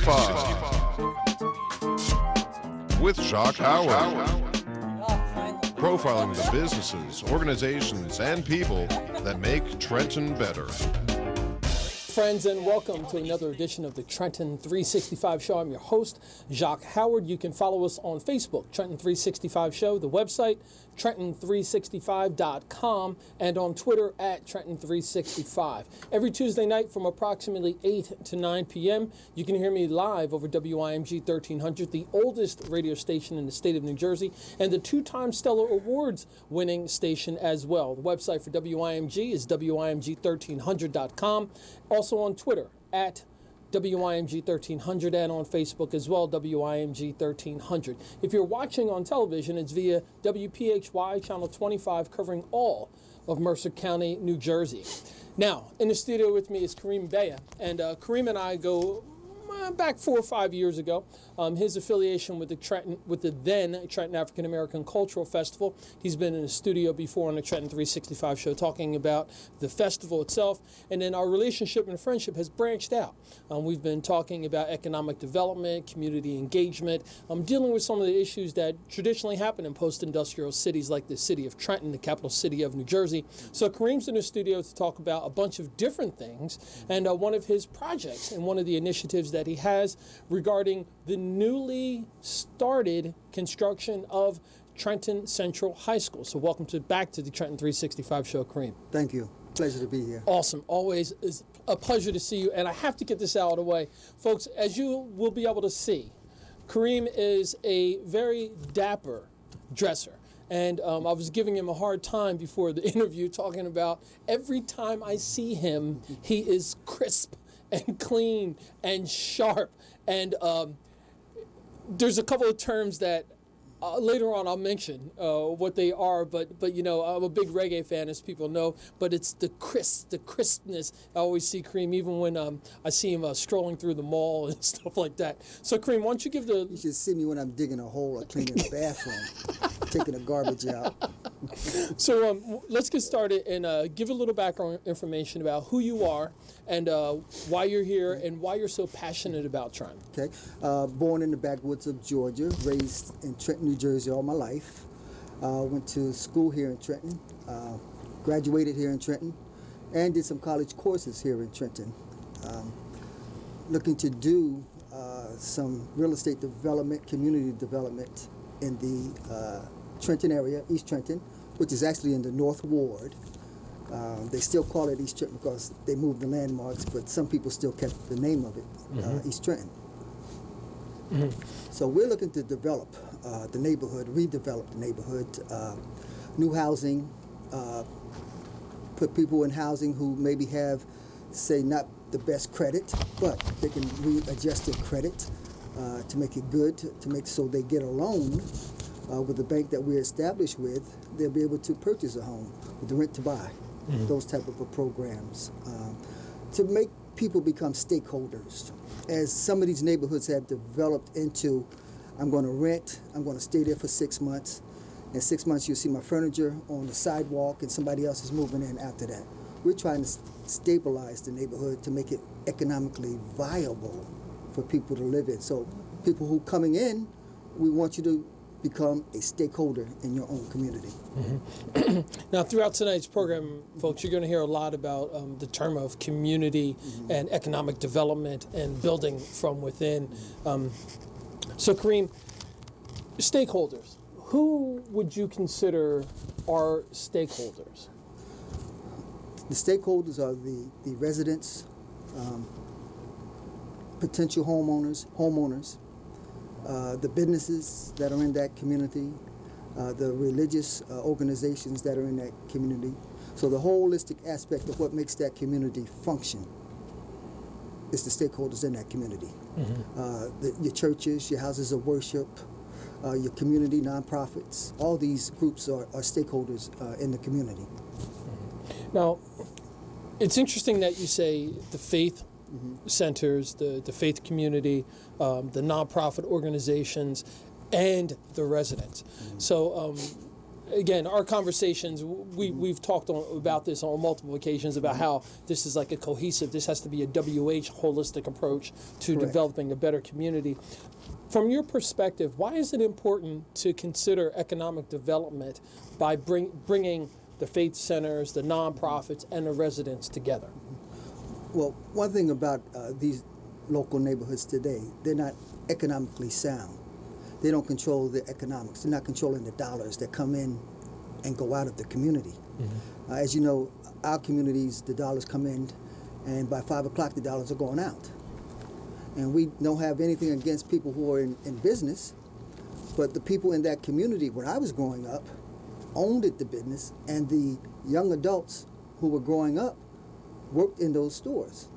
365 with Jacque Howard. Profiling the businesses, organizations, and people that make Trenton better. Friends, and welcome to another edition of the Trenton 365 Show. I'm your host, Jacque Howard. You can follow us on Facebook, Trenton 365 Show, the website, Trenton365.com, and on Twitter at Trenton365. Every Tuesday night from approximately 8 to 9 p.m., you can hear me live over WIMG 1300, the oldest radio station in the state of New Jersey, and the two-time Stellar Awards winning station as well. The website for WIMG is WIMG1300.com. Also on Twitter at WIMG 1300 and on Facebook as well, WIMG 1300. If you're watching on television, it's via WPHY Channel 25 covering all of Mercer County, New Jersey. Now, in the studio with me is Karriem Beyah, and Karriem and I go back 4 or 5 years ago. His affiliation with the then Trenton African American Cultural Festival. He's been in the studio before on the Trenton 365 Show talking about the festival itself, and then our relationship and friendship has branched out. We've been talking about economic development, community engagement, dealing with some of the issues that traditionally happen in post-industrial cities like the city of Trenton, the capital city of New Jersey. So Karriem's in the studio to talk about a bunch of different things, and one of his projects and one of the initiatives that he has regarding the newly started construction of Trenton Central High School. So welcome back to the Trenton 365 Show, Karriem. Thank you. Pleasure to be here. Awesome. Always is a pleasure to see you. And I have to get this out of the way. Folks, as you will be able to see, Karriem is a very dapper dresser. And I was giving him a hard time before the interview, talking about every time I see him, he is crisp and clean and sharp. And there's a couple of terms that later on I'll mention what they are, but you know, I'm a big reggae fan, as people know, but it's the crispness. I always see Karriem, even when I see him strolling through the mall and stuff like that. So Karriem, why don't you give the... You should see me when I'm digging a hole or cleaning the bathroom, taking the garbage out. So let's get started and give a little background information about who you are and why you're here and why you're so passionate about Trenton. Okay. Born in the backwoods of Georgia, raised in Trenton, New Jersey all my life. Went to school here in Trenton, graduated here in Trenton, and did some college courses here in Trenton. Looking to do some real estate development, community development in the Trenton area, East Trenton, which is actually in the North Ward. They still call it East Trenton because they moved the landmarks, but some people still kept the name of it, East Trenton. So we're looking to develop the neighborhood, redevelop the neighborhood, new housing, put people in housing who maybe have, say, not the best credit, but they can readjust their credit to make it good, to make so they get a loan with the bank that we're established with. They'll be able to purchase a home with the rent to buy, those type of programs, to make people become stakeholders. As some of these neighborhoods have developed into, I'm going to rent, I'm going to stay there for 6 months. In 6 months, you'll see my furniture on the sidewalk and somebody else is moving in after that. We're trying to stabilize the neighborhood to make it economically viable for people to live in. So people who coming in, we want you to become a stakeholder in your own community. Now, throughout tonight's program, folks, you're going to hear a lot about the term of community and economic development and building from within. So, Karriem, stakeholders, who would you consider are stakeholders? The stakeholders are the residents, potential homeowners, the businesses that are in that community, the religious organizations that are in that community. So the holistic aspect of what makes that community function is the stakeholders in that community. Your churches, your houses of worship, your community nonprofits, all these groups are stakeholders in the community. Now, it's interesting that you say the faith centers, the faith community, the nonprofit organizations, and the residents. So again, our conversations, we've talked about this on multiple occasions about how this is like a cohesive, this has to be a WH holistic approach to Correct. developing a better community. From your perspective, why is it important to consider economic development by bringing the faith centers, the nonprofits, and the residents together? Well, one thing about these local neighborhoods today, they're not economically sound. They don't control the economics. They're not controlling the dollars that come in and go out of the community. As you know, our communities, the dollars come in, and by 5 o'clock, the dollars are going out. And we don't have anything against people who are in business, but the people in that community, when I was growing up, owned the business, and the young adults who were growing up worked in those stores.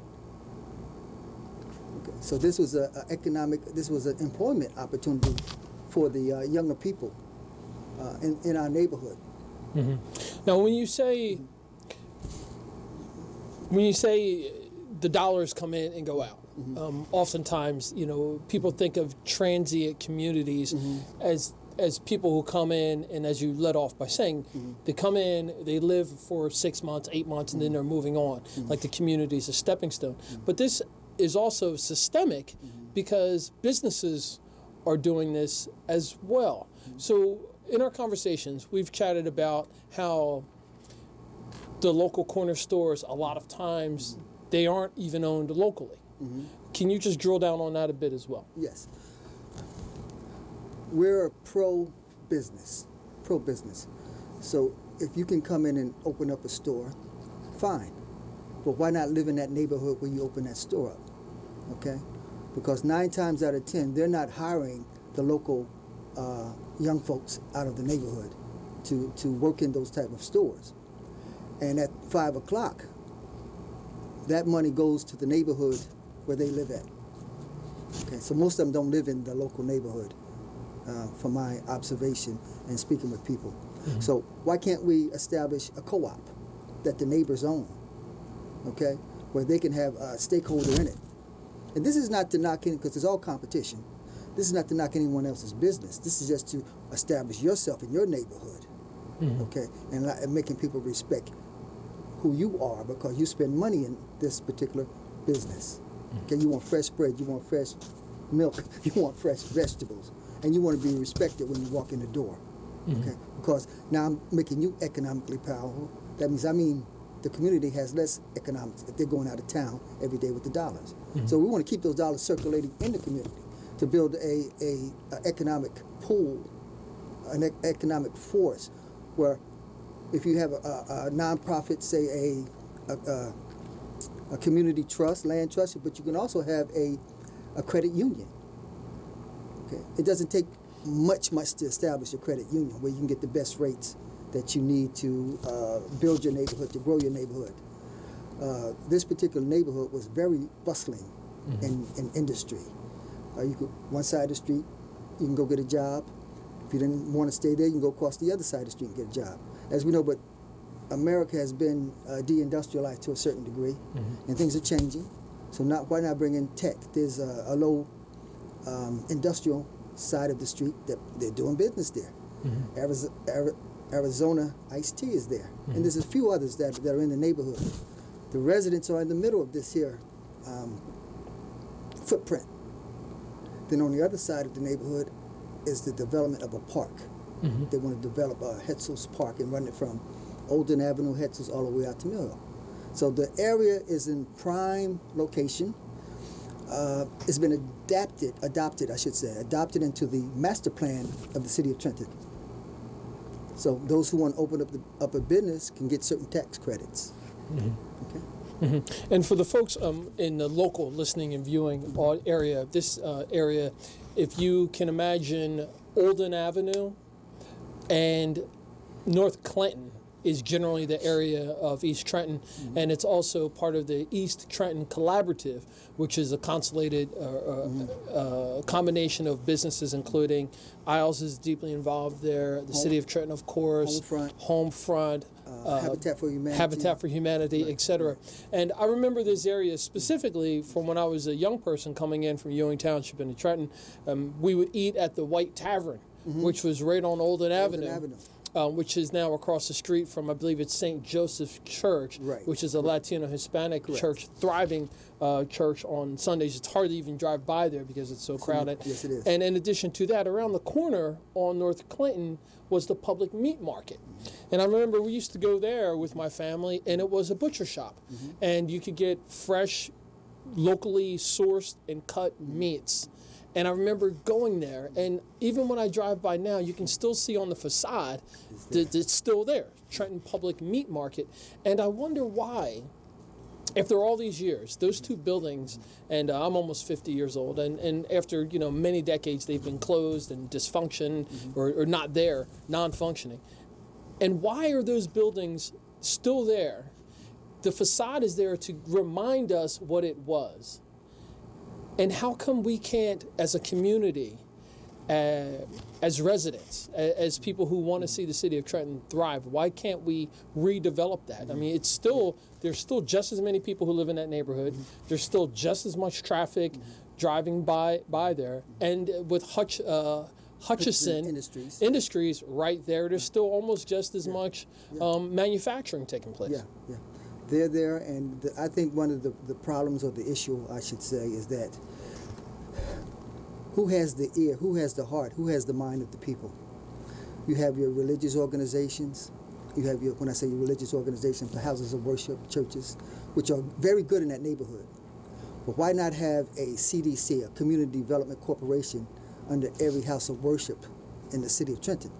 Okay. So this was an employment opportunity for the younger people in our neighborhood. Now, when you say the dollars come in and go out, oftentimes, people think of transient communities as people who come in, and as you led off by saying, they come in, they live for 6 months, 8 months, and then they're moving on, like the community is a stepping stone. But this is also systemic because businesses are doing this as well. So in our conversations, we've chatted about how the local corner stores, a lot of times, they aren't even owned locally. Can you just drill down on that a bit as well? Yes. We're pro-business. So if you can come in and open up a store, fine. But why not live in that neighborhood where you open that store up? Okay? Because 9 times out of 10, they're not hiring the local young folks out of the neighborhood to work in those type of stores. And at 5 o'clock, that money goes to the neighborhood where they live at. Okay, so most of them don't live in the local neighborhood, from my observation and speaking with people. So why can't we establish a co-op that the neighbors own, okay, where they can have a stakeholder in it? And this is not to knock any, because it's all competition. This is not to knock anyone else's business. This is just to establish yourself in your neighborhood, okay, and making people respect who you are because you spend money in this particular business. Okay, you want fresh bread, you want fresh milk, you want fresh vegetables, and you want to be respected when you walk in the door. Okay, because now I'm making you economically powerful. That means the community has less economics if they're going out of town every day with the dollars. So we want to keep those dollars circulating in the community to build a economic pool, an economic force, where if you have a nonprofit, say a community trust, land trust, but you can also have a credit union. Okay, it doesn't take much to establish a credit union where you can get the best rates that you need to build your neighborhood, to grow your neighborhood. This particular neighborhood was very bustling in industry. You could, one side of the street, you can go get a job. If you didn't want to stay there, you can go across the other side of the street and get a job. As we know, but America has been deindustrialized to a certain degree, and things are changing. So why not bring in tech? There's a low industrial side of the street that they're doing business there. Arizona iced tea is there, and there's a few others that are in the neighborhood. The residents are in the middle of this here footprint. Then on the other side of the neighborhood is the development of a park. They want to develop Hetzel's Park and run it from Olden Avenue, Hetzel's, all the way out to Mill Hill. So the area is in prime location. It's been adopted into the master plan of the city of Trenton. So those who want to open up a business can get certain tax credits. Okay. And for the folks in the local listening and viewing area, this area, if you can imagine Olden Avenue and North Clinton is generally the area of East Trenton, and it's also part of the East Trenton Collaborative, which is a constellated combination of businesses, including Isles is deeply involved there, the City of Trenton, of course, Homefront, Habitat for Humanity, etc. And I remember this area specifically from when I was a young person coming in from Ewing Township into Trenton. We would eat at the White Tavern, which was right on Olden Avenue. which is now across the street from, I believe it's St. Joseph's Church, Right. which is a Latino Hispanic Correct. church, thriving church on Sundays. It's hard to even drive by there because it's so crowded. Yes, it is. And in addition to that, around the corner on North Clinton was the public meat market. And I remember we used to go there with my family, and it was a butcher shop. And you could get fresh, locally sourced and cut meats. And I remember going there, and even when I drive by now, you can still see on the facade that it's still there, Trenton Public Meat Market. And I wonder why, after all these years, those two buildings, and I'm almost 50 years old, and after many decades, they've been closed and dysfunction or not there, non-functioning. And why are those buildings still there? The facade is there to remind us what it was. And how come we can't, as a community, as residents, as people who want to see the city of Trenton thrive, why can't we redevelop that? I mean, there's still just as many people who live in that neighborhood. There's still just as much traffic driving by there. And with Hutchison Industries right there, there's still almost just as much manufacturing taking place. Yeah. They're there, and I think one of the problems or the issue, I should say, is that who has the ear, who has the heart, who has the mind of the people? You have your religious organizations. You have when I say your religious organizations, the houses of worship, churches, which are very good in that neighborhood. But why not have a CDC, a Community Development Corporation, under every house of worship in the city of Trenton,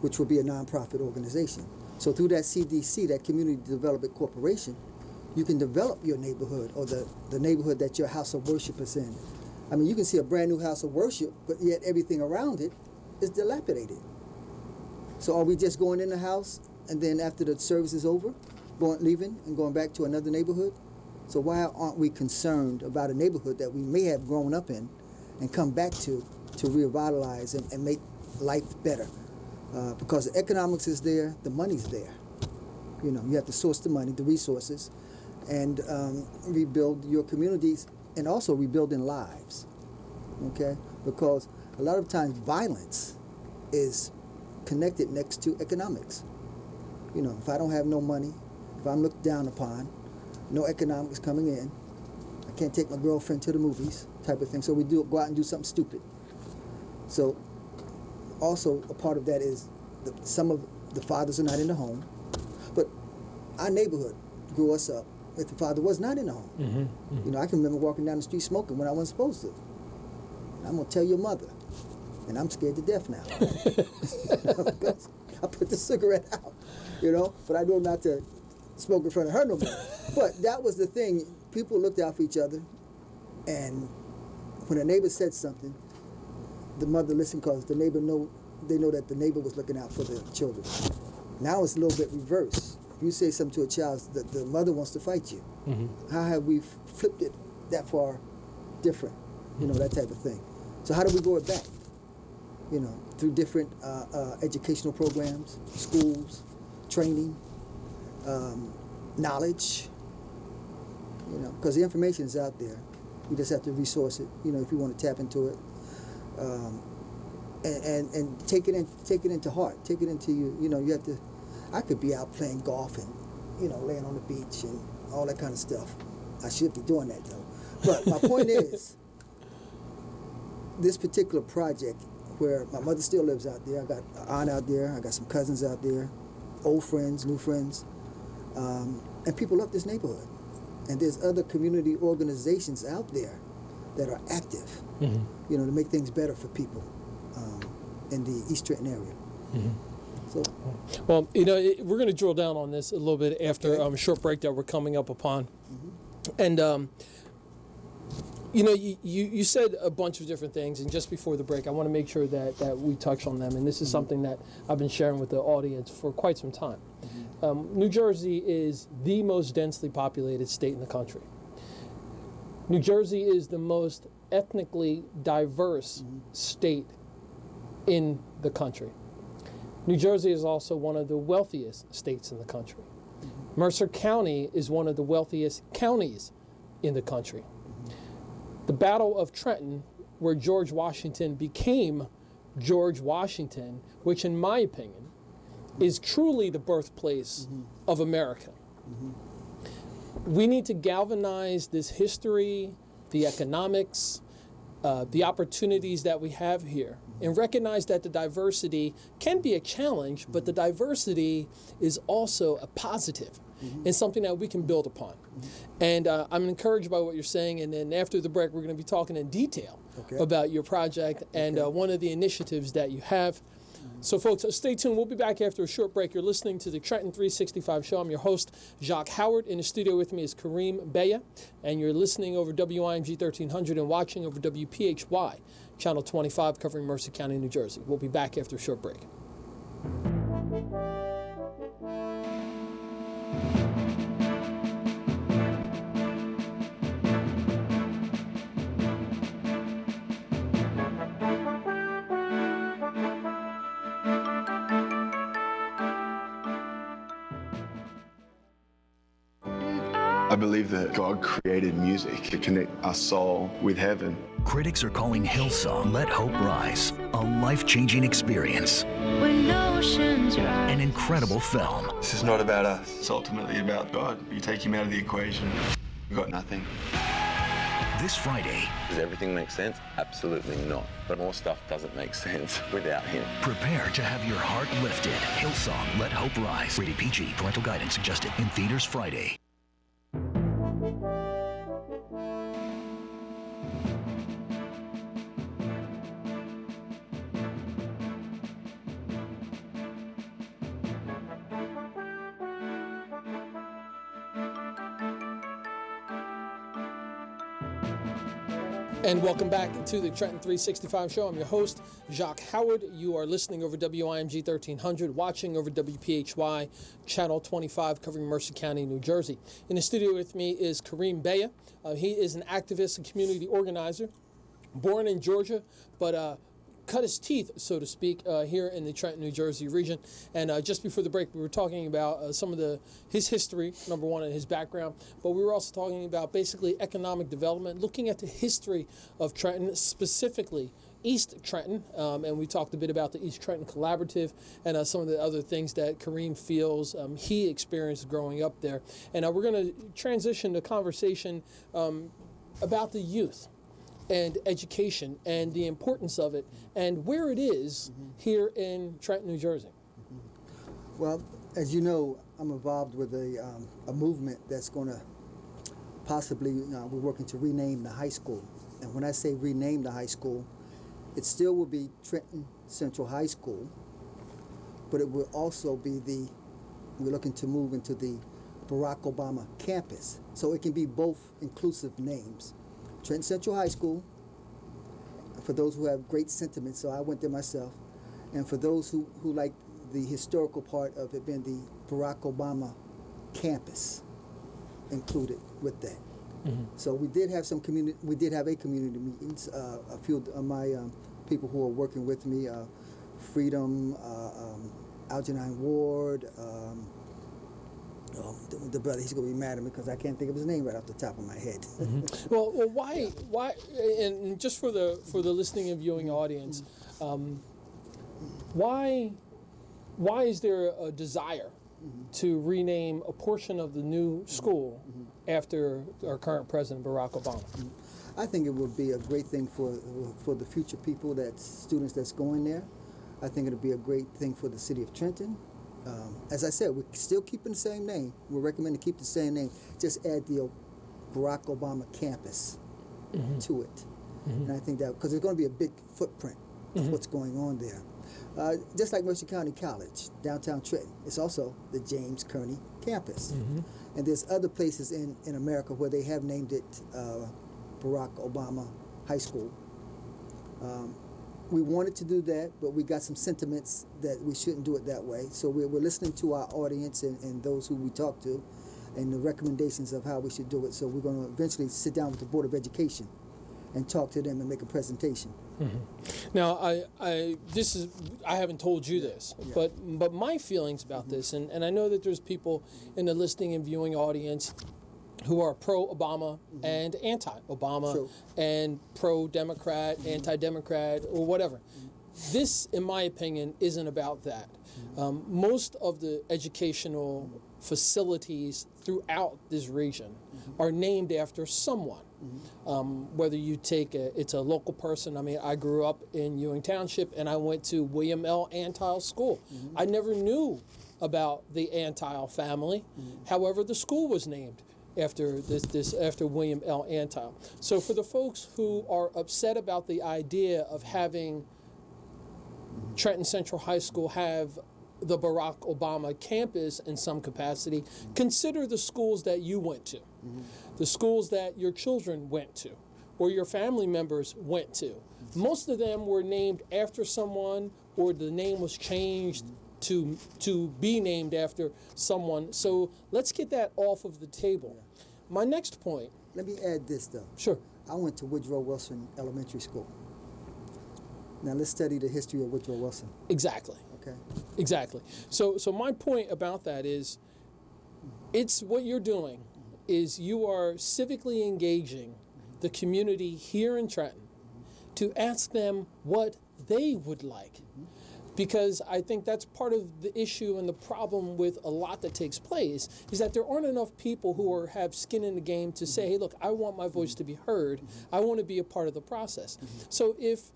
which would be a nonprofit organization? So through that CDC, that Community Development Corporation, you can develop your neighborhood or the neighborhood that your house of worship is in. I mean, you can see a brand new house of worship, but yet everything around it is dilapidated. So are we just going in the house and then after the service is over, leaving and going back to another neighborhood? So why aren't we concerned about a neighborhood that we may have grown up in and come back to revitalize and make life better? Because the economics is there, the money's there. You have to source the money, the resources, and rebuild your communities and also rebuilding lives, okay? Because a lot of times violence is connected next to economics. If I don't have no money, if I'm looked down upon, no economics coming in, I can't take my girlfriend to the movies type of thing, so we go out and do something stupid. So also a part of that is some of the fathers are not in the home, but our neighborhood grew us up if the father was not in the home. I can remember walking down the street smoking when I wasn't supposed to. I'm going to tell your mother, and I'm scared to death now. I put the cigarette out, but I know not to smoke in front of her no more. But that was the thing. People looked out for each other, and when a neighbor said something, the mother listened because the neighbor they know that the neighbor was looking out for the children. Now it's a little bit reverse. If you say something to a child, the mother wants to fight you. How have we flipped it that far different? That type of thing. So how do we go it back? Through different educational programs, schools, training, knowledge. Because the information is out there. You just have to resource it. If you want to tap into it. And take it into heart. Take it into you. You have to. I could be out playing golf and laying on the beach and all that kind of stuff. I should be doing that though. But my point is, this particular project where my mother still lives out there. I got an aunt out there. I got some cousins out there, old friends, new friends, and people love this neighborhood. And there's other community organizations out there that are active, to make things better for people in the East Trenton area. So, well, we're going to drill down on this a little bit after a short break that we're coming up upon. And, you said a bunch of different things, and just before the break, I want to make sure that we touch on them. And this is something that I've been sharing with the audience for quite some time. New Jersey is the most densely populated state in the country. New Jersey is the most ethnically diverse state in the country. New Jersey is also one of the wealthiest states in the country. Mercer County is one of the wealthiest counties in the country. The Battle of Trenton, where George Washington became George Washington, which in my opinion is truly the birthplace of America. We need to galvanize this history, the economics, the opportunities that we have here, and recognize that the diversity can be a challenge, but the diversity is also a positive and something that we can build upon. And I'm encouraged by what you're saying, and then after the break, we're going to be talking in detail about your project and one of the initiatives that you have. So, folks, stay tuned. We'll be back after a short break. You're listening to the Trenton 365 Show. I'm your host, Jacque Howard. In the studio with me is Karriem Beyah, and you're listening over WIMG 1300 and watching over WPHY, Channel 25, covering Mercer County, New Jersey. We'll be back after a short break. I believe that God created music to connect our soul with heaven. Critics are calling Hillsong Let Hope Rise a life-changing experience. When oceans rise. An incredible film. This is not about us. It's ultimately about God. You take him out of the equation, we've got nothing. This Friday, Does everything make sense? Absolutely not. But more stuff doesn't make sense without him. prepare to have your heart lifted. Hillsong Let Hope Rise. Rated PG. Parental guidance suggested. In theaters Friday. And welcome back to the Trenton 365 Show. I'm your host, Jacque Howard. You are listening over WIMG 1300, watching over WPHY, Channel 25, covering Mercer County, New Jersey. In the studio with me is Karriem Beyah. He is an activist and community organizer, born in Georgia, but cut his teeth, so to speak, here in the Trenton, New Jersey region. And just before the break, we were talking about some of his history, number one, and his background. But we were also talking about basically economic development, looking at the history of Trenton, specifically East Trenton. And we talked a bit about the East Trenton Collaborative and some of the other things that Karriem feels he experienced growing up there. And we're going to transition the conversation about the youth and education and the importance of it and where it is here in Trenton, New Jersey. Well, as you know, I'm involved with a movement that's going to possibly, we're working to rename the high school. And when I say rename the high school, it still will be Trenton Central High School, but it will also be we're looking to move into the Barack Obama campus. So it can be both inclusive names. Trenton Central High School, for those who have great sentiments, so I went there myself, and for those who like the historical part of it being the Barack Obama campus included with that. So we did have a community meetings. A few of my people who are working with me, Freedom, Algernon Ward, the brother, he's going to be mad at me because I can't think of his name right off the top of my head. Well, why, and just for the listening and viewing audience, why is there a desire to rename a portion of the new school after our current president, Barack Obama? I think it would be a great thing for the future people, students that's going there. I think it'll be a great thing for the city of Trenton. As I said, we're still keeping the same name. We recommend to keep the same name. Just add the Barack Obama campus to it. And I think that, because there's going to be a big footprint of what's going on there. Just like Mercer County College, downtown Trenton, it's also the James Kearney campus. And there's other places in America where they have named it Barack Obama High School. We wanted to do that, but we got some sentiments that we shouldn't do it that way. So we're listening to our audience and those who we talk to and the recommendations of how we should do it. So we're going to eventually sit down with the Board of Education and talk to them and make a presentation. Now, I haven't told you this, but my feelings about this, and I know that there's people in the listening and viewing audience who are pro-Obama and anti-Obama and pro-Democrat, anti-Democrat, or whatever. this, in my opinion, isn't about that. Most of the educational facilities throughout this region are named after someone. Whether you take it's a local person. I mean, I grew up in Ewing Township, and I went to William L. Antile School. I never knew about the Antile family. However, the school was named after after William L. Antile. So for the folks who are upset about the idea of having Trenton Central High School have the Barack Obama campus in some capacity, consider the schools that you went to, the schools that your children went to, or your family members went to. Most of them were named after someone, or the name was changed to be named after someone. So let's get that off of the table. My next point. Let me add this, though. Sure. I went to Woodrow Wilson Elementary School. Now let's study the history of Woodrow Wilson. Exactly. Okay. Exactly. So my point about that is, it's what you're doing is you are civically engaging the community here in Trenton to ask them what they would like. Because I think that's part of the issue and the problem with a lot that takes place is that there aren't enough people who have skin in the game to say, hey, look, I want my voice to be heard. I want to be a part of the process. So if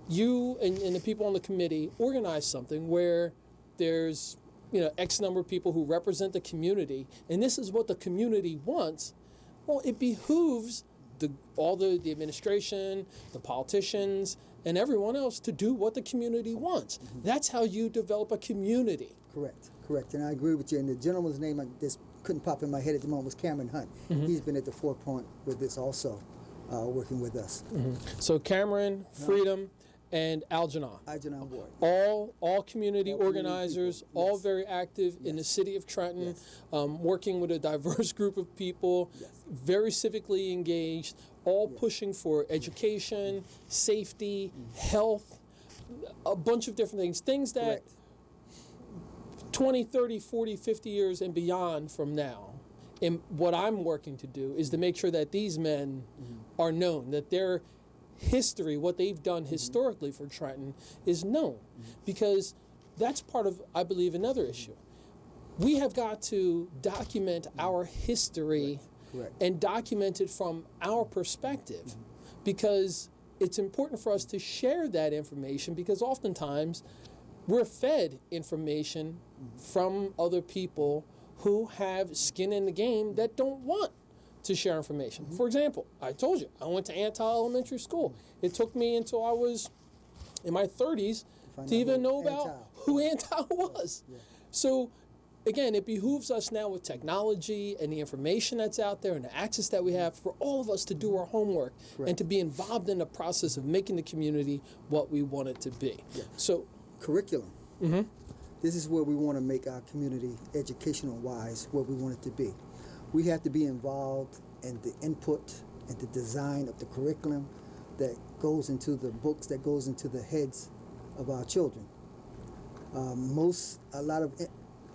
you and the people on the committee organize something where there's X number of people who represent the community, and this is what the community wants, well, it behooves all the administration, the politicians, and everyone else to do what the community wants. That's how you develop a community. Correct. And I agree with you. And the gentleman's name I just couldn't pop in my head at the moment was Cameron Hunt. He's been at the forefront with this also, working with us. So Cameron, Freedom, and Algernon. Ward. All community organizers, all very active in the city of Trenton, working with a diverse group of people, very civically engaged, all pushing for education, safety, health, a bunch of different things that 20, 30, 40, 50 years and beyond from now. And what I'm working to do is to make sure that these men are known, that their history, what they've done historically for Trenton, is known. Because that's part of, I believe, another issue. We have got to document our history and document it from our perspective, because it's important for us to share that information, because oftentimes we're fed information from other people who have skin in the game that don't want to share information. For example, I told you, I went to Antile Elementary School. It took me until I was in my 30s to even know about who Antile was. So again, it behooves us now with technology and the information that's out there and the access that we have for all of us to do our homework and to be involved in the process of making the community what we want it to be. So curriculum. This is where we want to make our community educational-wise what we want it to be. We have to be involved in the input and the design of the curriculum that goes into the books, that goes into the heads of our children. A lot of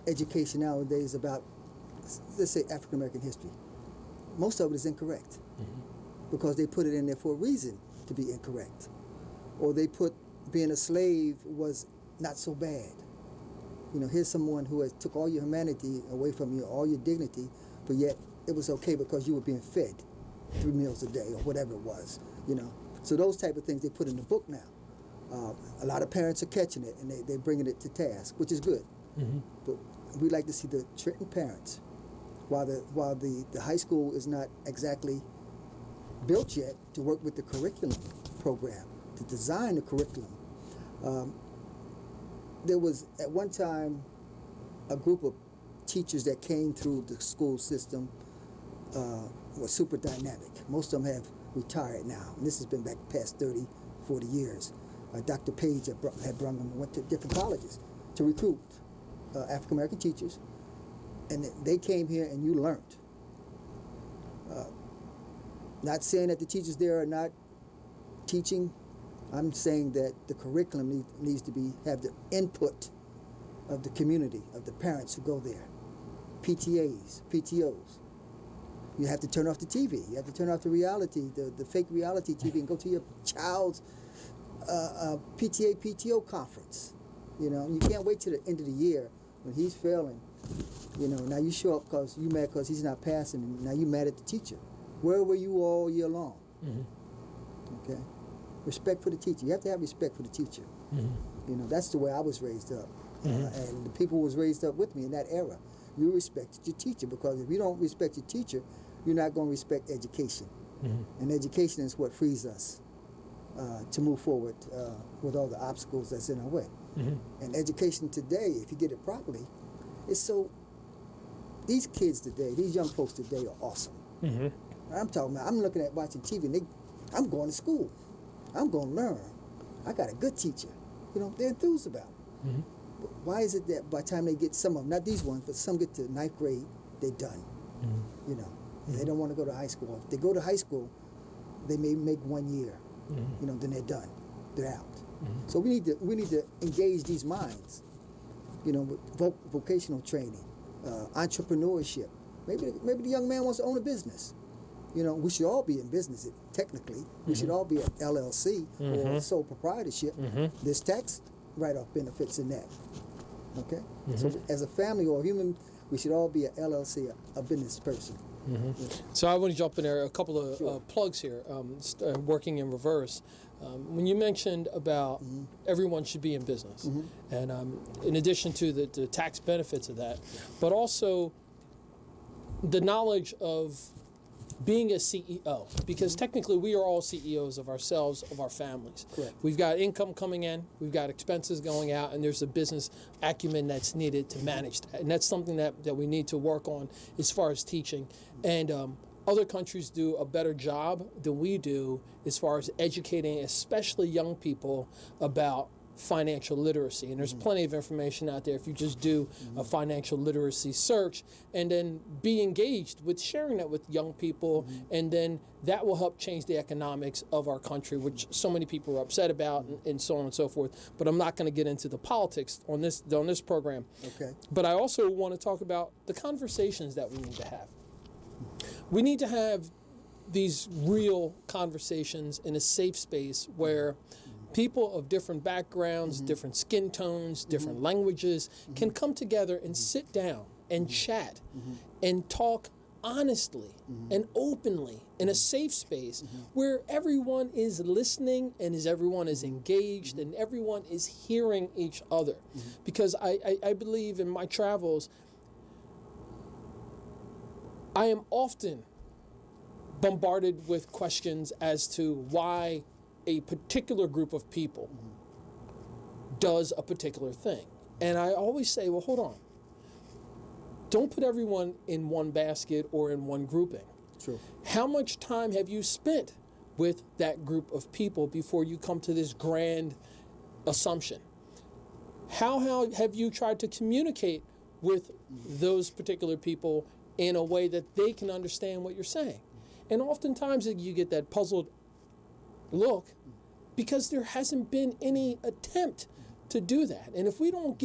education nowadays about, let's say, African American history. Most of it is incorrect because they put it in there for a reason to be incorrect. Or they put being a slave was not so bad. Here's someone who has took all your humanity away from you, all your dignity, but yet it was okay because you were being fed 3 meals a day or whatever it was, So those type of things they put in the book now. A lot of parents are catching it and they're bringing it to task, which is good. But we like to see the Trenton parents, while the high school is not exactly built yet to work with the curriculum program, to design the curriculum. There was at one time a group of teachers that came through the school system were super dynamic. Most of them have retired now, and this has been back past 30, 40 years. Dr. Page had brought them, went to different colleges to recruit African American teachers, and they came here and you learned. Not saying that the teachers there are not teaching. I'm saying that the curriculum needs to have the input of the community, of the parents who go there, PTAs, PTOs. You have to turn off the TV. You have to turn off the reality, the fake reality TV, and go to your child's PTA, PTO conference. You know, you can't wait till the end of the year when he's failing. You know, now you show up because you mad because he's not passing, and now you mad at the teacher. Where were you all year long? Okay, respect for the teacher. You have to have respect for the teacher. You know, that's the way I was raised up, and the people who was raised up with me in that era. You respected your teacher, because if you don't respect your teacher, you're not going to respect education. And education is what frees us to move forward with all the obstacles that's in our way. And education today, if you get it properly, it's so. These kids today, these young folks today are awesome. I'm talking about, I'm looking at watching TV, and I'm going to school. I'm going to learn. I got a good teacher. You know, they're enthused about it. But why is it that by the time they get, some of them, not these ones, but some get to 9th grade, they're done. You know, they don't want to go to high school. If they go to high school, they may make 1 year. You know, then they're done. They're out. So we need to engage these minds. You know, with vocational training, entrepreneurship. Maybe the young man wants to own a business. You know, we should all be in business. Technically, we should all be an LLC or sole proprietorship. There's tax write-off benefits in that. Okay, so as a family or a human, we should all be an LLC, a business person. So I want to jump in there. A couple of plugs here. Working in reverse. When you mentioned about everyone should be in business, and in addition to the tax benefits of that, but also the knowledge of being a CEO, because technically we are all CEOs of ourselves, of our families. Correct. We've got income coming in, we've got expenses going out, and there's a business acumen that's needed to manage that. And that's something that we need to work on as far as teaching. And other countries do a better job than we do as far as educating, especially young people, about financial literacy. And there's plenty of information out there if you just do a financial literacy search and then be engaged with sharing that with young people, and then that will help change the economics of our country, which so many people are upset about, and so on and so forth. But I'm not going to get into the politics on this program. Okay. But I also want to talk about the conversations that we need to have. We need to have these real conversations in a safe space where people of different backgrounds, different skin tones, different languages can come together and sit down and chat and talk honestly and openly in a safe space where everyone is listening and everyone is engaged and everyone is hearing each other. Because I believe in my travels, I am often bombarded with questions as to why a particular group of people does a particular thing. And I always say, well, hold on. Don't put everyone in one basket or in one grouping. True. How much time have you spent with that group of people before you come to this grand assumption? How have you tried to communicate with those particular people in a way that they can understand what you're saying? And oftentimes you get that puzzled look because there hasn't been any attempt to do that. And if we don't get